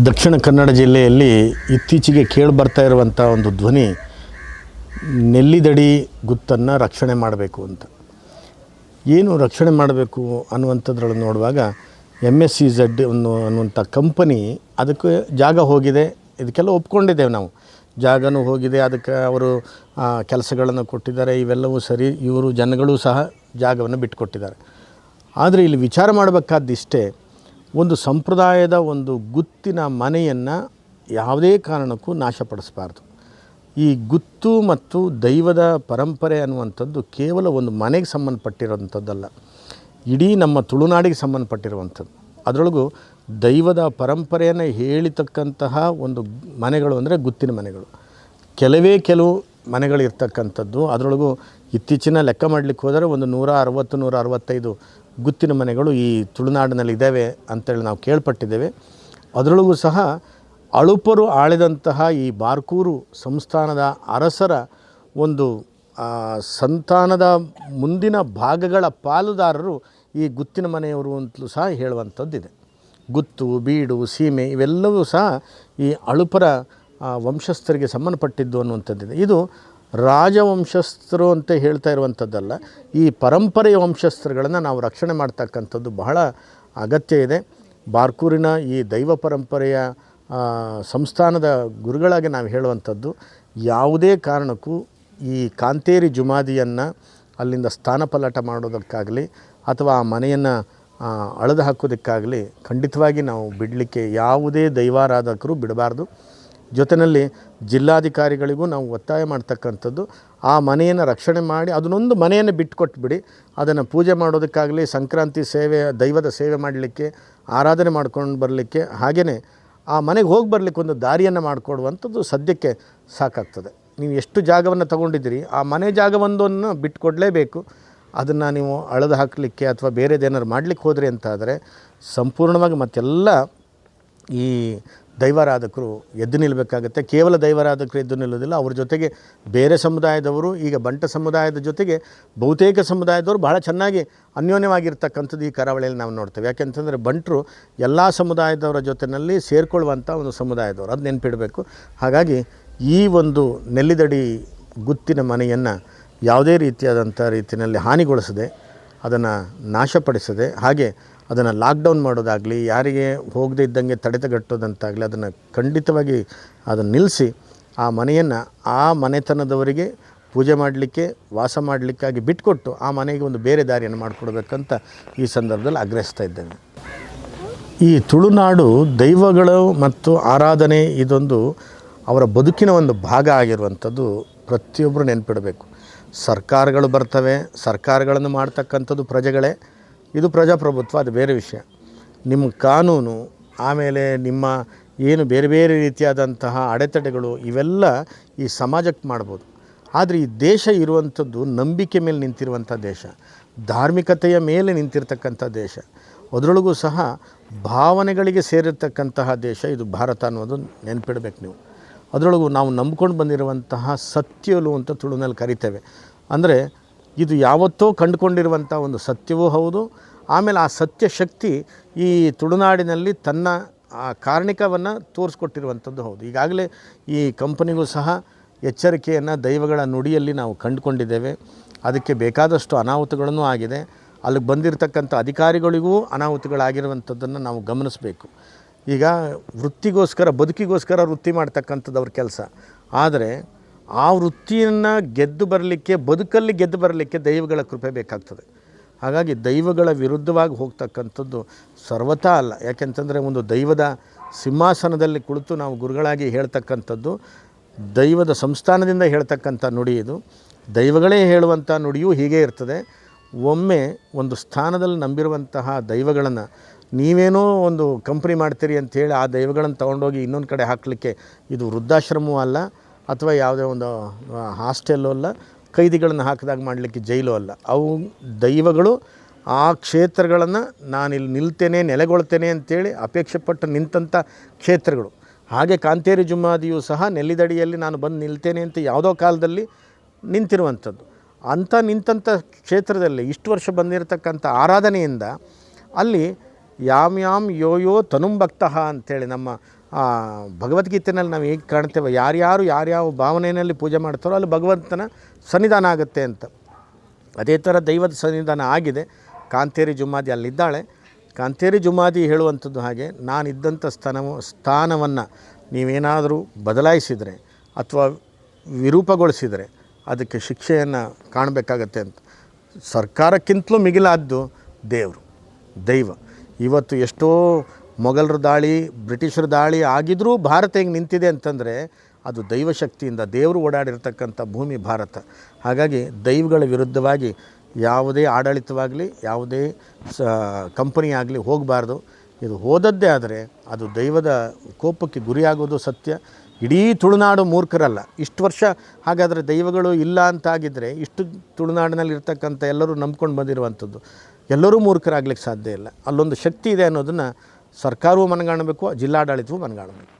ದಕ್ಷಿಣ ಕನ್ನಡ ಜಿಲ್ಲೆಯಲ್ಲಿ ಇತ್ತೀಚೆಗೆ ಕೇಳಿಬರ್ತಾ ಇರುವಂಥ ಒಂದು ಧ್ವನಿ ನೆಲ್ಲಿದಡಿ ಗುತ್ತನ್ನು ರಕ್ಷಣೆ ಮಾಡಬೇಕು ಅಂತ. ಏನು ರಕ್ಷಣೆ ಮಾಡಬೇಕು ಅನ್ನುವಂಥದ್ರಲ್ಲಿ ನೋಡುವಾಗ MSEZ ಅನ್ನುವಂಥ ಕಂಪನಿ ಅದಕ್ಕೆ ಜಾಗ ಹೋಗಿದೆ, ಇದಕ್ಕೆಲ್ಲ ಒಪ್ಕೊಂಡಿದ್ದೇವೆ ನಾವು. ಜಾಗನೂ ಹೋಗಿದೆ, ಅದಕ್ಕೆ ಅವರು ಕೆಲಸಗಳನ್ನು ಕೊಟ್ಟಿದ್ದಾರೆ, ಇವೆಲ್ಲವೂ ಸರಿ. ಇವರು ಜನಗಳು ಸಹ ಜಾಗವನ್ನು ಬಿಟ್ಟುಕೊಟ್ಟಿದ್ದಾರೆ. ಆದರೆ ಇಲ್ಲಿ ವಿಚಾರ ಮಾಡಬೇಕಾದಿಷ್ಟೇ, ಒಂದು ಸಂಪ್ರದಾಯದ ಒಂದು ಗುತ್ತಿನ ಮನೆಯನ್ನು ಯಾವುದೇ ಕಾರಣಕ್ಕೂ ನಾಶಪಡಿಸಬಾರ್ದು. ಈ ಗುತ್ತು ಮತ್ತು ದೈವದ ಪರಂಪರೆ ಅನ್ನುವಂಥದ್ದು ಕೇವಲ ಒಂದು ಮನೆಗೆ ಸಂಬಂಧಪಟ್ಟಿರುವಂಥದ್ದಲ್ಲ, ಇಡೀ ನಮ್ಮ ತುಳುನಾಡಿಗೆ ಸಂಬಂಧಪಟ್ಟಿರುವಂಥದ್ದು. ಅದರೊಳಗೂ ದೈವದ ಪರಂಪರೆಯನ್ನು ಹೇಳಿತಕ್ಕಂತಹ ಒಂದು ಮನೆಗಳು ಅಂದರೆ ಗುತ್ತಿನ ಮನೆಗಳು. ಕೆಲವು ಮನೆಗಳಿರ್ತಕ್ಕಂಥದ್ದು. ಅದರೊಳಗೂ ಇತ್ತೀಚಿನ ಲೆಕ್ಕ ಮಾಡಲಿಕ್ಕೆ ಹೋದರೆ ಒಂದು 160-165 ಗುತ್ತಿನ ಮನೆಗಳು ಈ ತುಳುನಾಡಿನಲ್ಲಿ ಇದ್ದಾವೆ ಅಂತೇಳಿ ನಾವು ಕೇಳ್ಪಟ್ಟಿದ್ದೇವೆ. ಅದರೊಳಗೂ ಸಹ ಅಳುಪರು ಆಳಿದಂತಹ ಈ ಬಾರ್ಕೂರು ಸಂಸ್ಥಾನದ ಅರಸರ ಒಂದು ಸಂತಾನದ ಮುಂದಿನ ಭಾಗಗಳ ಪಾಲುದಾರರು ಈ ಗುತ್ತಿನ ಮನೆಯವರು ಅಂತಲೂ ಸಹ ಹೇಳುವಂಥದ್ದಿದೆ. ಗುತ್ತು, ಬೀಡು, ಸೀಮೆ ಇವೆಲ್ಲವೂ ಸಹ ಈ ಅಳುಪರ ವಂಶಸ್ಥರಿಗೆ ಸಂಬಂಧಪಟ್ಟಿದ್ದು ಅನ್ನುವಂಥದ್ದಿದೆ. ಇದು ರಾಜವಂಶಸ್ಥರು ಅಂತ ಹೇಳ್ತಾ ಇರುವಂಥದ್ದಲ್ಲ, ಈ ಪರಂಪರೆಯ ವಂಶಸ್ಥರುಗಳನ್ನು ನಾವು ರಕ್ಷಣೆ ಮಾಡ್ತಕ್ಕಂಥದ್ದು ಬಹಳ ಅಗತ್ಯ ಇದೆ. ಬಾರ್ಕೂರಿನ ಈ ದೈವ ಪರಂಪರೆಯ ಸಂಸ್ಥಾನದ ಗುರುಗಳಾಗಿ ನಾವು ಹೇಳುವಂಥದ್ದು, ಯಾವುದೇ ಕಾರಣಕ್ಕೂ ಈ ಕಾಂತೇರಿ ಜುಮಾದಿಯನ್ನು ಅಲ್ಲಿಂದ ಸ್ಥಾನಪಲ್ಲಟ ಮಾಡೋದಕ್ಕಾಗಲಿ ಅಥವಾ ಆ ಮನೆಯನ್ನು ಅಳೆದು ಹಾಕೋದಕ್ಕಾಗಲಿ ಖಂಡಿತವಾಗಿ ನಾವು ಬಿಡಲಿಕ್ಕೆ ಯಾವುದೇ ದೈವಾರಾಧಕರು ಬಿಡಬಾರ್ದು. ಜೊತೆಯಲ್ಲಿ ಜಿಲ್ಲಾಧಿಕಾರಿಗಳಿಗೂ ನಾವು ಒತ್ತಾಯ ಮಾಡ್ತಕ್ಕಂಥದ್ದು, ಆ ಮನೆಯನ್ನು ರಕ್ಷಣೆ ಮಾಡಿ ಅದನ್ನೊಂದು ಮನೆಯನ್ನು ಬಿಟ್ಟುಕೊಟ್ಬಿಡಿ. ಅದನ್ನು ಪೂಜೆ ಮಾಡೋದಕ್ಕಾಗಲಿ, ಸಂಕ್ರಾಂತಿ ಸೇವೆ, ದೈವದ ಸೇವೆ ಮಾಡಲಿಕ್ಕೆ, ಆರಾಧನೆ ಮಾಡ್ಕೊಂಡು ಬರಲಿಕ್ಕೆ, ಹಾಗೆಯೇ ಆ ಮನೆಗೆ ಹೋಗಿ ಬರಲಿಕ್ಕೆ ಒಂದು ದಾರಿಯನ್ನು ಮಾಡಿಕೊಡುವಂಥದ್ದು ಸದ್ಯಕ್ಕೆ ಸಾಕಾಗ್ತದೆ. ನೀವು ಎಷ್ಟು ಜಾಗವನ್ನು ತಗೊಂಡಿದ್ದೀರಿ, ಆ ಮನೆ ಜಾಗವೊಂದನ್ನು ಬಿಟ್ಟುಕೊಡಲೇಬೇಕು. ಅದನ್ನು ನೀವು ಅಳೆದು ಹಾಕಲಿಕ್ಕೆ ಅಥವಾ ಬೇರೆದೇನಾದ್ರು ಮಾಡಲಿಕ್ಕೆ ಹೋದರೆ ಅಂತಾದರೆ ಸಂಪೂರ್ಣವಾಗಿ ಮತ್ತೆಲ್ಲ ಈ ದೈವಾರಾಧಕರು ಎದ್ದು ನಿಲ್ಲಬೇಕಾಗತ್ತೆ. ಕೇವಲ ದೈವಾರಾಧಕರು ಎದ್ದು ನಿಲ್ಲೋದಿಲ್ಲ, ಅವ್ರ ಜೊತೆಗೆ ಬೇರೆ ಸಮುದಾಯದವರು, ಈಗ ಬಂಟ ಸಮುದಾಯದ ಜೊತೆಗೆ ಬಹುತೇಕ ಸಮುದಾಯದವರು ಬಹಳ ಚೆನ್ನಾಗಿ ಅನ್ಯೋನ್ಯವಾಗಿರ್ತಕ್ಕಂಥದ್ದು ಈ ಕರಾವಳಿಯಲ್ಲಿ ನಾವು ನೋಡ್ತೇವೆ. ಯಾಕೆಂತಂದರೆ ಬಂಟರು ಎಲ್ಲ ಸಮುದಾಯದವರ ಜೊತೆಯಲ್ಲಿ ಸೇರಿಕೊಳ್ಳುವಂಥ ಒಂದು ಸಮುದಾಯದವರು, ಅದು ನೆನಪಿಡಬೇಕು. ಹಾಗಾಗಿ ಈ ಒಂದು ನೆಲ್ಲಿದಡಿ ಗುತ್ತಿನ ಮನೆಯನ್ನು ಯಾವುದೇ ರೀತಿಯಲ್ಲಿ ಹಾನಿಗೊಳಿಸದೆ, ಅದನ್ನು ನಾಶಪಡಿಸದೆ, ಹಾಗೆ ಅದನ್ನು ಲಾಕ್ಡೌನ್ ಮಾಡೋದಾಗಲಿ, ಯಾರಿಗೆ ಹೋಗದೇ ಇದ್ದಂಗೆ ತಡೆತಗಟ್ಟೋದಂತಾಗಲಿ, ಅದನ್ನು ಖಂಡಿತವಾಗಿ ಅದನ್ನು ನಿಲ್ಲಿಸಿ ಆ ಮನೆಯನ್ನು ಆ ಮನೆತನದವರಿಗೆ ಪೂಜೆ ಮಾಡಲಿಕ್ಕೆ, ವಾಸ ಮಾಡಲಿಕ್ಕಾಗಿ ಬಿಟ್ಟುಕೊಟ್ಟು ಆ ಮನೆಗೆ ಒಂದು ಬೇರೆ ದಾರಿಯನ್ನು ಮಾಡಿಕೊಡ್ಬೇಕಂತ ಈ ಸಂದರ್ಭದಲ್ಲಿ ಆಗ್ರಹಿಸ್ತಾ ಇದ್ದೇನೆ. ಈ ತುಳುನಾಡು ದೈವಗಳು ಮತ್ತು ಆರಾಧನೆ ಇದೊಂದು ಅವರ ಬದುಕಿನ ಒಂದು ಭಾಗ ಆಗಿರುವಂಥದ್ದು ಪ್ರತಿಯೊಬ್ಬರು ನೆನಪಿಡಬೇಕು. ಸರ್ಕಾರಗಳು ಬರ್ತವೆ, ಸರ್ಕಾರಗಳನ್ನು ಮಾಡ್ತಕ್ಕಂಥದ್ದು ಪ್ರಜೆಗಳೇ. ಇದು ಪ್ರಜಾಪ್ರಭುತ್ವ, ಅದು ಬೇರೆ ವಿಷಯ. ನಿಮ್ಮ ಕಾನೂನು, ಆಮೇಲೆ ನಿಮ್ಮ ಏನು ಬೇರೆ ಬೇರೆ ರೀತಿಯಾದಂತಹ ಅಡೆತಡೆಗಳು, ಇವೆಲ್ಲ ಈ ಸಮಾಜಕ್ಕೆ ಮಾಡ್ಬೋದು. ಆದರೆ ಈ ದೇಶ ಇರುವಂಥದ್ದು ನಂಬಿಕೆ ಮೇಲೆ ನಿಂತಿರುವಂಥ ದೇಶ, ಧಾರ್ಮಿಕತೆಯ ಮೇಲೆ ನಿಂತಿರ್ತಕ್ಕಂಥ ದೇಶ, ಅದರೊಳಗೂ ಸಹ ಭಾವನೆಗಳಿಗೆ ಸೇರಿರ್ತಕ್ಕಂತಹ ದೇಶ ಇದು ಭಾರತ ಅನ್ನೋದು ನೆನಪಿಡಬೇಕು ನೀವು. ಅದರೊಳಗೂ ನಾವು ನಂಬ್ಕೊಂಡು ಬಂದಿರುವಂತಹ ಸತ್ಯಲು ಅಂತ ತುಳುನಲ್ಲಿ ಕರಿತೇವೆ. ಅಂದರೆ ಇದು ಯಾವತ್ತೋ ಕಂಡುಕೊಂಡಿರುವಂಥ ಒಂದು ಸತ್ಯವೂ ಹೌದು. ಆಮೇಲೆ ಆ ಸತ್ಯ ಶಕ್ತಿ ಈ ತುಳುನಾಡಿನಲ್ಲಿ ತನ್ನ ಆ ಕಾರಣಿಕವನ್ನು ತೋರಿಸ್ಕೊಟ್ಟಿರುವಂಥದ್ದು ಹೌದು. ಈಗಾಗಲೇ ಈ ಕಂಪನಿಗೂ ಸಹ ಎಚ್ಚರಿಕೆಯನ್ನು ದೈವಗಳ ನುಡಿಯಲ್ಲಿ ನಾವು ಕಂಡುಕೊಂಡಿದ್ದೇವೆ. ಅದಕ್ಕೆ ಬೇಕಾದಷ್ಟು ಅನಾಹುತಗಳನ್ನು ಆಗಿದೆ. ಅಲ್ಲಿಗೆ ಬಂದಿರತಕ್ಕಂಥ ಅಧಿಕಾರಿಗಳಿಗೂ ಅನಾಹುತಗಳಾಗಿರುವಂಥದ್ದನ್ನು ನಾವು ಗಮನಿಸಬೇಕು. ಈಗ ವೃತ್ತಿಗೋಸ್ಕರ, ಬದುಕಿಗೋಸ್ಕರ ವೃತ್ತಿ ಮಾಡ್ತಕ್ಕಂಥದ್ದು ಅವ್ರ ಕೆಲಸ. ಆದರೆ ಆ ವೃತ್ತಿಯನ್ನು ಗೆದ್ದು ಬರಲಿಕ್ಕೆ, ಬದುಕಲ್ಲಿ ಗೆದ್ದು ಬರಲಿಕ್ಕೆ ದೈವಗಳ ಕೃಪೆ ಬೇಕಾಗ್ತದೆ. ಹಾಗಾಗಿ ದೈವಗಳ ವಿರುದ್ಧವಾಗಿ ಹೋಗ್ತಕ್ಕಂಥದ್ದು ಸರ್ವತಾ ಅಲ್ಲ. ಯಾಕೆಂತಂದರೆ ಒಂದು ದೈವದ ಸಿಂಹಾಸನದಲ್ಲಿ ಕುಳಿತು ನಾವು ಗುರುಗಳಾಗಿ ಹೇಳ್ತಕ್ಕಂಥದ್ದು, ದೈವದ ಸಂಸ್ಥಾನದಿಂದ ಹೇಳ್ತಕ್ಕಂಥ ನುಡಿ ಇದು. ದೈವಗಳೇ ಹೇಳುವಂಥ ನುಡಿಯೂ ಹೀಗೆ ಇರ್ತದೆ. ಒಮ್ಮೆ ಒಂದು ಸ್ಥಾನದಲ್ಲಿ ನಂಬಿರುವಂತಹ ದೈವಗಳನ್ನು ನೀವೇನೋ ಒಂದು ಕಂಪ್ನಿ ಮಾಡ್ತೀರಿ ಅಂಥೇಳಿ ಆ ದೈವಗಳನ್ನು ತೊಗೊಂಡೋಗಿ ಇನ್ನೊಂದು ಕಡೆ ಹಾಕಲಿಕ್ಕೆ ಇದು ವೃದ್ಧಾಶ್ರಮವೂ ಅಲ್ಲ, ಅಥವಾ ಯಾವುದೇ ಒಂದು ಹಾಸ್ಟೆಲ್ಲೂ ಅಲ್ಲ, ಕೈದಿಗಳನ್ನು ಹಾಕಿದಾಗ ಮಾಡಲಿಕ್ಕೆ ಜೈಲು ಅಲ್ಲ. ಅವು ದೈವಗಳು ಆ ಕ್ಷೇತ್ರಗಳನ್ನು ನಾನಿಲ್ಲಿ ನಿಲ್ತೇನೆ, ನೆಲೆಗೊಳ್ತೇನೆ ಅಂಥೇಳಿ ಅಪೇಕ್ಷೆ ಪಟ್ಟು ನಿಂತಂಥ ಕ್ಷೇತ್ರಗಳು. ಹಾಗೆ ಕಾಂತೇರಿ ಜುಮಾದಿಯು ಸಹ ನೆಲ್ಲಿದಡಿಯಲ್ಲಿ ನಾನು ಬಂದು ನಿಲ್ತೇನೆ ಅಂತ ಯಾವುದೋ ಕಾಲದಲ್ಲಿ ನಿಂತಿರುವಂಥದ್ದು. ಅಂಥ ನಿಂತಂಥ ಕ್ಷೇತ್ರದಲ್ಲಿ ಇಷ್ಟು ವರ್ಷ ಬಂದಿರತಕ್ಕಂಥ ಆರಾಧನೆಯಿಂದ ಅಲ್ಲಿ ಯಾಮ್ ಯಾಮ್ ಯೋ ಯೋ ತನುಂಭಕ್ತಃ ಅಂಥೇಳಿ ನಮ್ಮ ಭಗವದ್ಗೀತೆಯಲ್ಲಿ ನಾವು ಹೇಗೆ ಕಾಣ್ತೇವೆ, ಯಾರ್ಯಾವ ಭಾವನೆಯಲ್ಲಿ ಪೂಜೆ ಮಾಡ್ತಾರೋ ಅಲ್ಲಿ ಭಗವಂತನ ಸನ್ನಿಧಾನ ಆಗುತ್ತೆ ಅಂತ. ಅದೇ ಥರ ದೈವದ ಸನ್ನಿಧಾನ ಆಗಿದೆ. ಕಾಂತೇರಿ ಜುಮ್ಮಾದಿ ಅಲ್ಲಿದ್ದಾಳೆ. ಕಾಂತೇರಿ ಜುಮ್ಮಾದಿ ಹೇಳುವಂಥದ್ದು ಹಾಗೆ, ನಾನಿದ್ದಂಥ ಸ್ಥಾನವನ್ನು ನೀವೇನಾದರೂ ಬದಲಾಯಿಸಿದರೆ ಅಥವಾ ವಿರೂಪಗೊಳಿಸಿದರೆ ಅದಕ್ಕೆ ಶಿಕ್ಷೆಯನ್ನು ಕಾಣಬೇಕಾಗತ್ತೆ ಅಂತ. ಸರ್ಕಾರಕ್ಕಿಂತಲೂ ಮಿಗಿಲಾದ್ದು ದೈವ. ಇವತ್ತು ಎಷ್ಟೋ ಮೊಘಲರ ದಾಳಿ, ಬ್ರಿಟಿಷರ ದಾಳಿ ಆಗಿದ್ರೂ ಭಾರತ ಹೆಂಗೆ ನಿಂತಿದೆ ಅಂತಂದರೆ ಅದು ದೈವಶಕ್ತಿಯಿಂದ, ದೇವರು ಓಡಾಡಿರ್ತಕ್ಕಂಥ ಭೂಮಿ ಭಾರತ. ಹಾಗಾಗಿ ದೈವಗಳ ವಿರುದ್ಧವಾಗಿ ಯಾವುದೇ ಆಡಳಿತವಾಗಲಿ ಯಾವುದೇ ಕಂಪನಿ ಆಗಲಿ ಹೋಗಬಾರ್ದು. ಇದು ಹೋದದ್ದೇ ಆದರೆ ಅದು ದೈವದ ಕೋಪಕ್ಕೆ ಗುರಿಯಾಗೋದು ಸತ್ಯ. ಇಡೀ ತುಳುನಾಡು ಮೂರ್ಖರಲ್ಲ. ಇಷ್ಟು ವರ್ಷ ಹಾಗಾದರೆ ದೈವಗಳು ಇಲ್ಲ ಅಂತಾಗಿದ್ದರೆ ಇಷ್ಟು ತುಳುನಾಡಿನಲ್ಲಿರ್ತಕ್ಕಂಥ ಎಲ್ಲರೂ ನಂಬ್ಕೊಂಡು ಬಂದಿರುವಂಥದ್ದು ಎಲ್ಲರೂ ಮೂರ್ಖರಾಗ್ಲಿಕ್ಕೆ ಸಾಧ್ಯ ಇಲ್ಲ. ಅಲ್ಲೊಂದು ಶಕ್ತಿ ಇದೆ ಅನ್ನೋದನ್ನು ಸರ್ಕಾರವೂ ಮನಗಾಣಬೇಕು, ಜಿಲ್ಲಾಡಳಿತವೂ ಮನಗಾಣಬೇಕು.